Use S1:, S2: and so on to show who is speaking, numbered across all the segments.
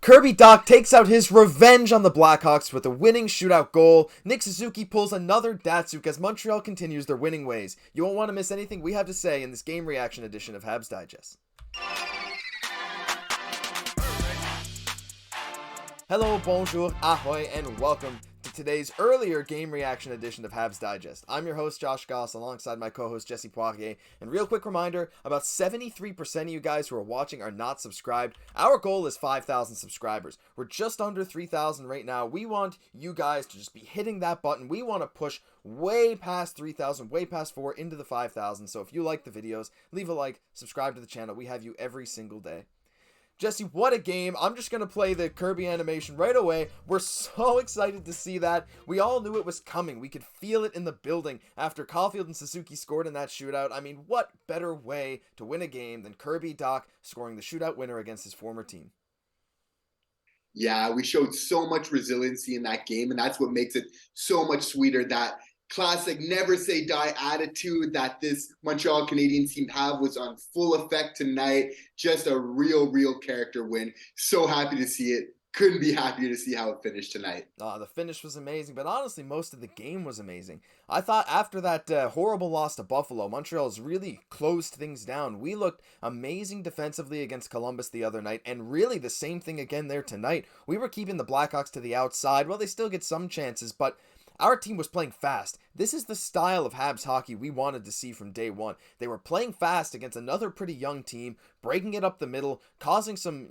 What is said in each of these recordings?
S1: Kirby Dach takes out his revenge on the Blackhawks with a winning shootout goal. Nick Suzuki pulls another DATSYUK as Montreal continues their winning ways. You won't want to miss anything we have to say in this game reaction edition of Habs Digest. Hello, bonjour, ahoy, and welcome to today's earlier game reaction edition of Habs Digest. I'm your host, Josh Gosse, alongside my co-host, Jesse Poirier. And real quick reminder, about 73% of you guys who are watching are not subscribed. Our goal is 5,000 subscribers. We're just under 3,000 right now. We want you guys to just be hitting that button. We want to push way past 3,000, way past 4, into the 5,000. So if you like the videos, leave a like, subscribe to the channel. We have you every single day. Jesse, what a game. I'm just going to play the Kirby animation right away. We're so excited to see that. We all knew it was coming. We could feel it in the building after Caulfield and Suzuki scored in that shootout. I mean, what better way to win a game than Kirby Dach scoring the shootout winner against his former team?
S2: Yeah, we showed so much resiliency in that game, and that's what makes it so much sweeter. That classic never say die attitude that this Montreal Canadiens team have was on full effect tonight. Just a real character win. So happy to see it. Couldn't be happier to see how it finished tonight.
S1: The finish was amazing, but honestly, most of the game was amazing. I thought after that horrible loss to Buffalo, Montreal's really closed things down. We looked amazing defensively against Columbus the other night, and really the same thing again there tonight. We were keeping the Blackhawks to the outside. Well, they still get some chances, but our team was playing fast. This is the style of Habs hockey we wanted to see from day one. They were playing fast against another pretty young team, breaking it up the middle, causing some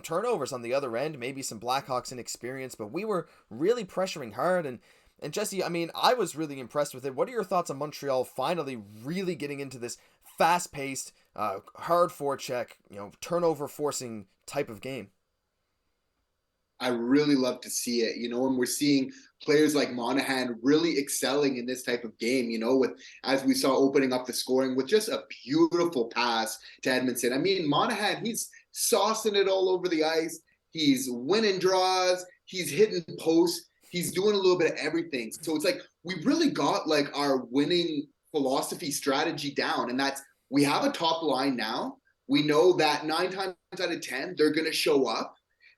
S1: turnovers on the other end, maybe some Blackhawks inexperience, but we were really pressuring hard. And Jesse, I mean, I was really impressed with it. What are your thoughts on Montreal finally really getting into this fast-paced, hard forecheck, turnover forcing type of game?
S2: I really love to see it, and we're seeing players like Monahan really excelling in this type of game, with, as we saw, opening up the scoring with just a beautiful pass to Edmondson. I mean, Monahan, he's saucing it all over the ice. He's winning draws. He's hitting posts. He's doing a little bit of everything. So it's like we really got like our winning philosophy strategy down, and that's we have a top line now. We know that 9 times out of 10, they're going to show up.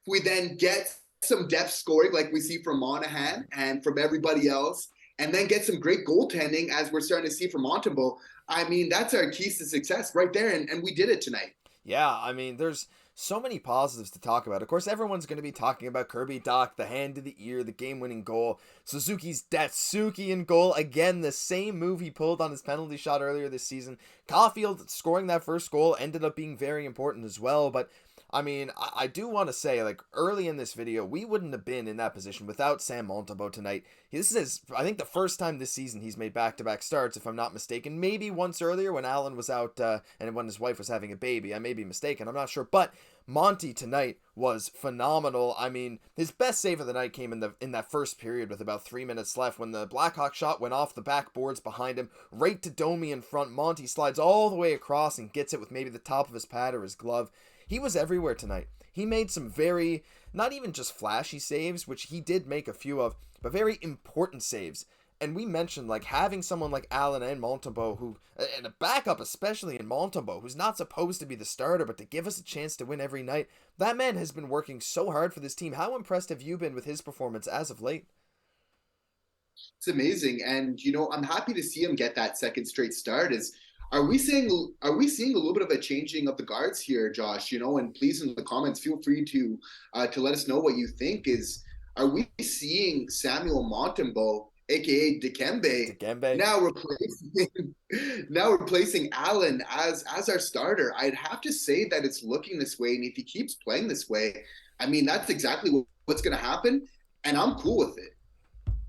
S2: We then get some depth scoring like we see from Monahan and from everybody else, and then get some great goaltending as we're starting to see from Montembeault. I mean, that's our keys to success right there, and we did it tonight.
S1: Yeah, I mean, there's so many positives to talk about. Of course, everyone's going to be talking about Kirby Dach, the hand to the ear, the game-winning goal. Suzuki's DATSYUKIAN goal. Again, the same move he pulled on his penalty shot earlier this season. Caulfield scoring that first goal ended up being very important as well, but I mean, I do want to say, like, early in this video, we wouldn't have been in that position without Sam Montembeault tonight. This is, I think, the first time this season he's made back-to-back starts, if I'm not mistaken. Maybe once earlier when Allen was out and when his wife was having a baby. I may be mistaken. I'm not sure. But Monty tonight was phenomenal. I mean, his best save of the night came in that first period with about 3 minutes left when the Blackhawk shot went off the backboards behind him, right to Domi in front. Monty slides all the way across and gets it with maybe the top of his pad or his glove. He was everywhere tonight. He made some very, not even just flashy saves, which he did make a few of, but very important saves. And we mentioned, like, having someone like Allen and Montembeault, who, and a backup especially in Montembeault, who's not supposed to be the starter, but to give us a chance to win every night. That man has been working so hard for this team. How impressed have you been with his performance as of late?
S2: It's amazing, and I'm happy to see him get that second straight start. Are we seeing a little bit of a changing of the guards here, Josh? And please in the comments, feel free to let us know what you think. Are we seeing Samuel Montembeault, aka Dikembe, now replacing Allen as our starter? I'd have to say that it's looking this way, and if he keeps playing this way, I mean, that's exactly what's going to happen, and I'm cool with it.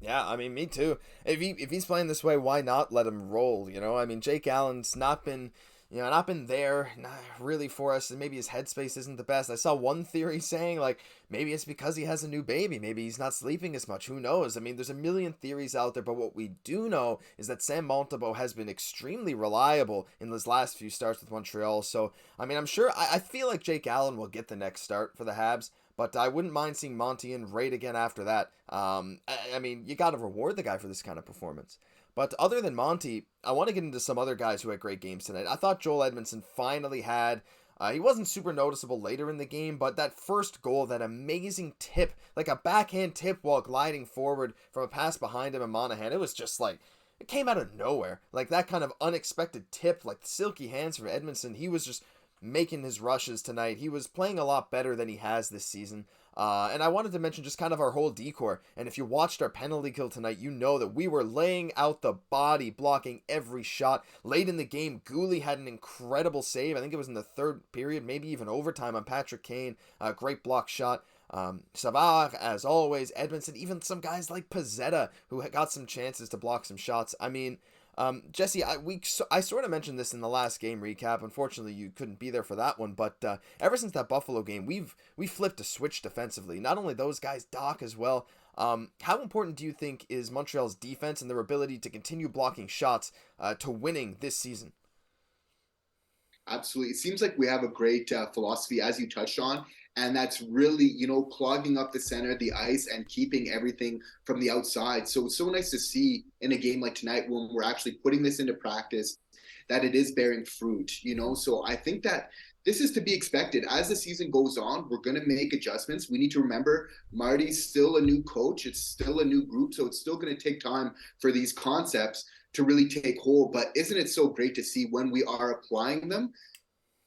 S1: Yeah, I mean, me too. If he's playing this way, why not let him roll? I mean, Jake Allen's not been there really for us, and maybe his headspace isn't the best. I saw one theory saying, like, maybe it's because he has a new baby. Maybe he's not sleeping as much. Who knows? I mean, there's a million theories out there, but what we do know is that Sam Montembeault has been extremely reliable in his last few starts with Montreal. So, I mean, I'm sure, I feel like Jake Allen will get the next start for the Habs, but I wouldn't mind seeing Monty in right again after that. I mean, you got to reward the guy for this kind of performance. But other than Monty, I want to get into some other guys who had great games tonight. I thought Joel Edmondson finally had He wasn't super noticeable later in the game, but that first goal, that amazing tip, like a backhand tip while gliding forward from a pass behind him and Monahan, it was just like, it came out of nowhere. Like that kind of unexpected tip, like the silky hands from Edmondson. He was just making his rushes tonight. He was playing a lot better than he has this season. And I wanted to mention just kind of our whole decor. And if you watched our penalty kill tonight, you know that we were laying out the body, blocking every shot. Late in the game, Gouli had an incredible save. I think it was in the third period, maybe even overtime on Patrick Kane. Great block shot. Savard, as always, Edmondson, even some guys like Pezzetta, who got some chances to block some shots. I mean, Jesse, I sort of mentioned this in the last game recap. Unfortunately, you couldn't be there for that one, but ever since that Buffalo game, we flipped a switch defensively. Not only those guys, Doc as well. How important do you think is Montreal's defense and their ability to continue blocking shots to winning this season?
S2: Absolutely. It seems like we have a great philosophy, as you touched on, and that's really, clogging up the center of the ice and keeping everything from the outside. So it's so nice to see in a game like tonight when we're actually putting this into practice that it is bearing fruit, So I think that this is to be expected. As the season goes on, we're going to make adjustments. We need to remember Marty's still a new coach. It's still a new group. So it's still going to take time for these concepts to really take hold. But isn't it so great to see when we are applying them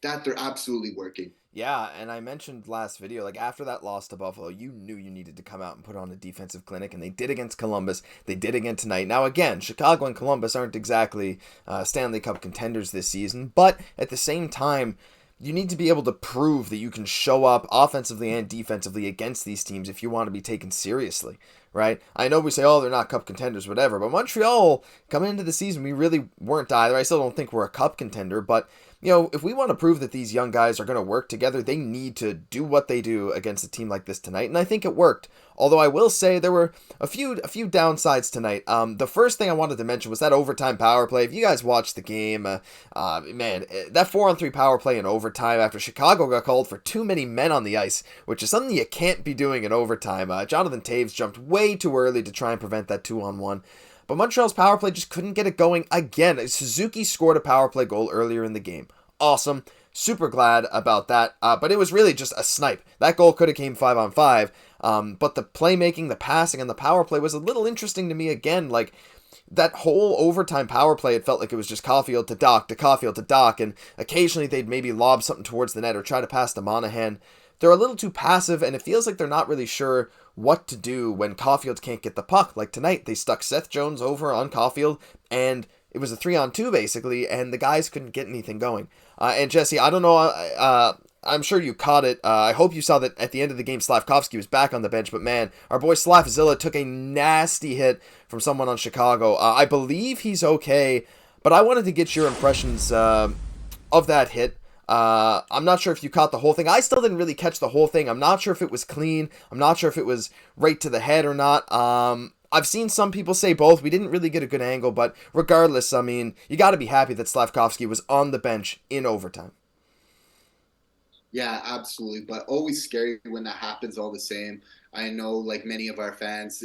S2: that they're absolutely working?
S1: Yeah, and I mentioned last video, like after that loss to Buffalo, you knew you needed to come out and put on a defensive clinic, and they did against Columbus. They did again tonight. Now again, Chicago and Columbus aren't exactly Stanley Cup contenders this season, but at the same time, you need to be able to prove that you can show up offensively and defensively against these teams if you want to be taken seriously, right? I know we say, oh, they're not cup contenders, whatever, but Montreal, coming into the season, we really weren't either. I still don't think we're a cup contender, but if we want to prove that these young guys are going to work together, they need to do what they do against a team like this tonight, and I think it worked. Although I will say there were a few downsides tonight. The first thing I wanted to mention was that overtime power play. If you guys watched the game, man, that 4-on-3 power play in overtime after Chicago got called for too many men on the ice, which is something you can't be doing in overtime. Jonathan Taves jumped way too early to try and prevent that 2-on-1. But Montreal's power play just couldn't get it going again. Suzuki scored a power play goal earlier in the game. Awesome. Super glad about that. But it was really just a snipe. That goal could have came 5-on-5. But the playmaking, the passing, and the power play was a little interesting to me again. Like, that whole overtime power play, it felt like it was just Caulfield to Doc, to Caulfield to Doc, and occasionally they'd maybe lob something towards the net or try to pass to Monahan. They're a little too passive, and it feels like they're not really sure what to do when Caulfield can't get the puck. Like tonight, they stuck Seth Jones over on Caulfield, and it was a 3-on-2 basically, and the guys couldn't get anything going. And Jesse, I don't know, I'm sure you caught it. I hope you saw that at the end of the game, Slafkovsky was back on the bench, but man, our boy Slafzilla took a nasty hit from someone on Chicago. I believe he's okay, but I wanted to get your impressions of that hit. I'm not sure if you caught the whole thing. I still didn't really catch the whole thing. I'm not sure if it was clean. I'm not sure if it was right to the head or not. I've seen some people say both. We didn't really get a good angle, but regardless, I mean, you got to be happy that Slafkovsky was on the bench in overtime.
S2: Yeah, absolutely. But always scary when that happens all the same. I know, like many of our fans,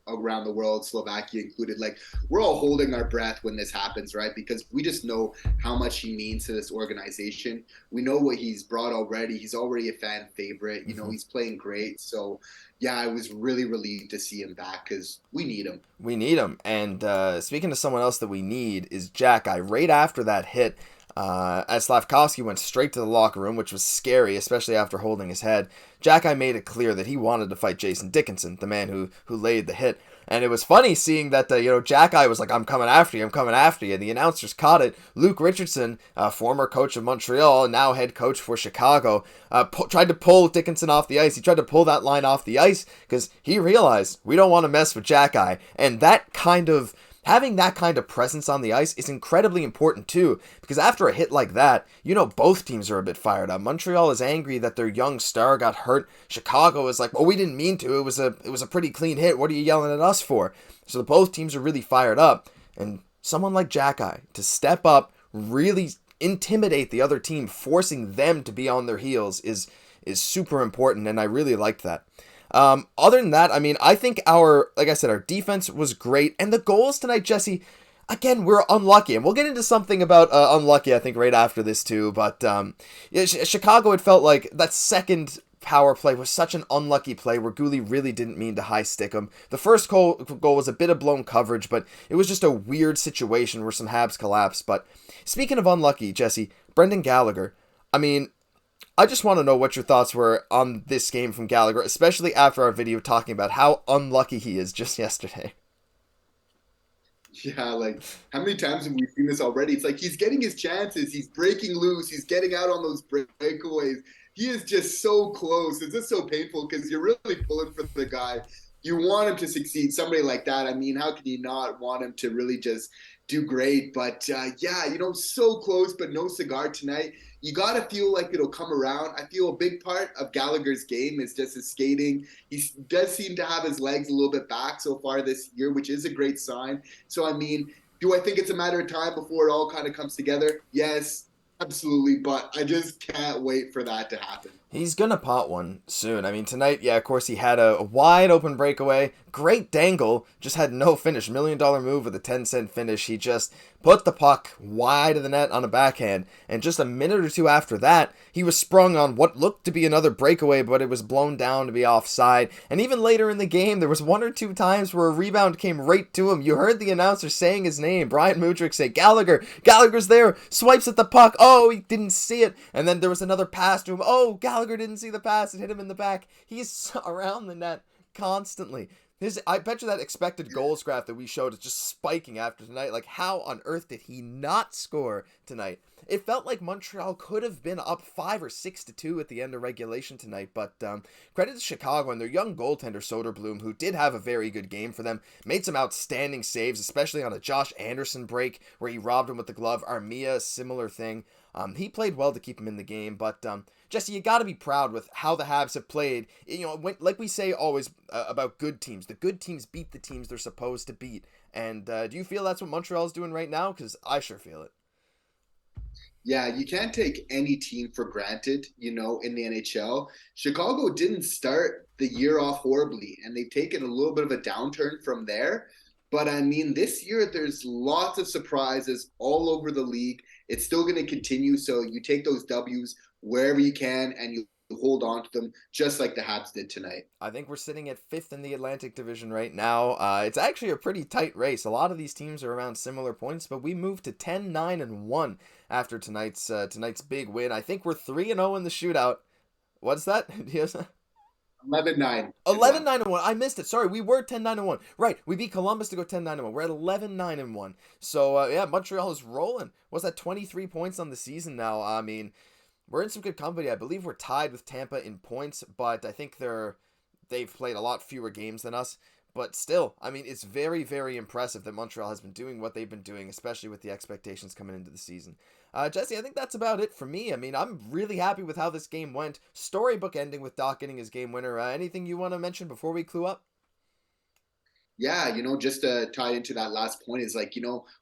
S2: around the world, Slovakia included, like we're all holding our breath when this happens, right? Because we just know how much he means to this organization. We know what he's brought already. He's already a fan favorite. He's playing great. So, yeah, I was really relieved to see him back because we need him.
S1: We need him. And speaking of someone else that we need is Jack. Right after that hit, as Slafkovsky went straight to the locker room, which was scary, especially after holding his head. Jack made it clear that he wanted to fight Jason Dickinson, the man who laid the hit. And it was funny seeing that, Jack was like, I'm coming after you, I'm coming after you. The announcers caught it. Luke Richardson, former coach of Montreal, now head coach for Chicago, tried to pull Dickinson off the ice. He tried to pull that line off the ice because he realized we don't want to mess with Jack. And having that kind of presence on the ice is incredibly important too, because after a hit like that, both teams are a bit fired up. Montreal is angry that their young star got hurt. Chicago is like, well, we didn't mean to. It was a pretty clean hit. What are you yelling at us for? So both teams are really fired up, and someone like Jack to step up, really intimidate the other team, forcing them to be on their heels is super important, and I really liked that. Other than that, I mean, I think our defense was great. And the goals tonight, Jesse, again, we're unlucky, and we'll get into something about unlucky, I think, right after this too. But yeah, Chicago, it felt like that second power play was such an unlucky play where Gouli really didn't mean to high stick him. The first goal was a bit of blown coverage, but it was just a weird situation where some Habs collapsed. But speaking of unlucky, Jesse, Brendan Gallagher, I mean, I just want to know what your thoughts were on this game from Gallagher, especially after our video talking about how unlucky he is just yesterday.
S2: Yeah, like how many times have we seen this already? It's like he's getting his chances, he's breaking loose, he's getting out on those breakaways. He is just so close. It's just so painful because you're really pulling for the guy. You want him to succeed. Somebody like that, I mean, how can you not want him to really just do great? But yeah, so close, but no cigar tonight. You got to feel like it'll come around. I feel a big part of Gallagher's game is just his skating. He does seem to have his legs a little bit back so far this year, which is a great sign. So, I mean, do I think it's a matter of time before it all kind of comes together? Yes, absolutely. But I just can't wait for that to happen.
S1: He's gonna pot one soon. I mean, tonight, yeah, of course, he had a wide open breakaway. Great dangle, just had no finish. $1 million move with a 10-cent finish. He just put the puck wide of the net on a backhand. And just a minute or two after that, he was sprung on what looked to be another breakaway, but it was blown down to be offside. And even later in the game, there was one or two times where a rebound came right to him. You heard the announcer saying his name, Brian Mudryk, say, Gallagher. Gallagher's there. Swipes at the puck. Oh, he didn't see it. And then there was another pass to him. Oh, Gallagher didn't see the pass. It hit him in the back. He's around the net constantly. I bet you that expected goals graph that we showed is just spiking after tonight. Like, how on earth did he not score tonight? It felt like Montreal could have been up 5 or 6-2 at the end of regulation tonight, but credit to Chicago and their young goaltender Soderblom, who did have a very good game for them, made some outstanding saves, especially on a Josh Anderson break where he robbed him with the glove. Armia, similar thing. He played well to keep him in the game, but Jesse, you got to be proud with how the Habs have played. Like we say always about good teams, the good teams beat the teams they're supposed to beat. And do you feel that's what Montreal's doing right now? Because I sure feel it.
S2: Yeah, you can't take any team for granted, in the NHL. Chicago didn't start the year off horribly, and they've taken a little bit of a downturn from there. But I mean, this year there's lots of surprises all over the league. It's still going to continue. So you take those W's wherever you can and you hold on to them, just like the Habs did tonight.
S1: I think we're sitting at 5th in the Atlantic Division right now. It's actually a pretty tight race. A lot of these teams are around similar points, but we moved to 10-9-1 after tonight's big win. I think we're 3-0 in the shootout. What's that?
S2: 11-9.
S1: 11-9-1. I missed it. Sorry, we were 10-9-1. Right, we beat Columbus to go 10-9-1. We're at 11-9-1. So, yeah, Montreal is rolling. What's that, 23 points on the season now? I mean, we're in some good company. I believe we're tied with Tampa in points, but I think they've played a lot fewer games than us. But still, I mean, it's very, very impressive that Montreal has been doing what they've been doing, especially with the expectations coming into the season. Jesse, I think that's about it for me. I mean, I'm really happy with how this game went. Storybook ending with Doc getting his game winner. Anything you want to mention before we clue up?
S2: Yeah, just to tie into that last point is like,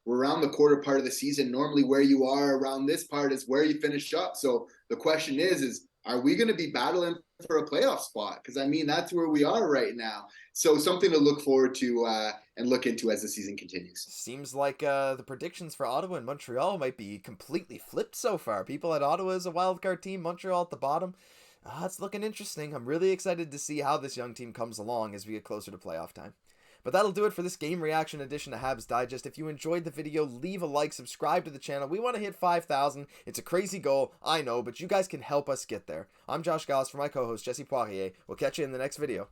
S2: we're around the quarter part of the season. Normally where you are around this part is where you finish up. So the question is are we going to be battling for a playoff spot? Because, I mean, that's where we are right now. So something to look forward to and look into as the season continues.
S1: Seems like the predictions for Ottawa and Montreal might be completely flipped so far. People at Ottawa as a wildcard team, Montreal at the bottom. It's looking interesting. I'm really excited to see how this young team comes along as we get closer to playoff time. But that'll do it for this game reaction edition of Habs Digest. If you enjoyed the video, leave a like, subscribe to the channel. We want to hit 5,000. It's a crazy goal, I know, but you guys can help us get there. I'm Josh Goss for my co-host Jesse Poirier. We'll catch you in the next video.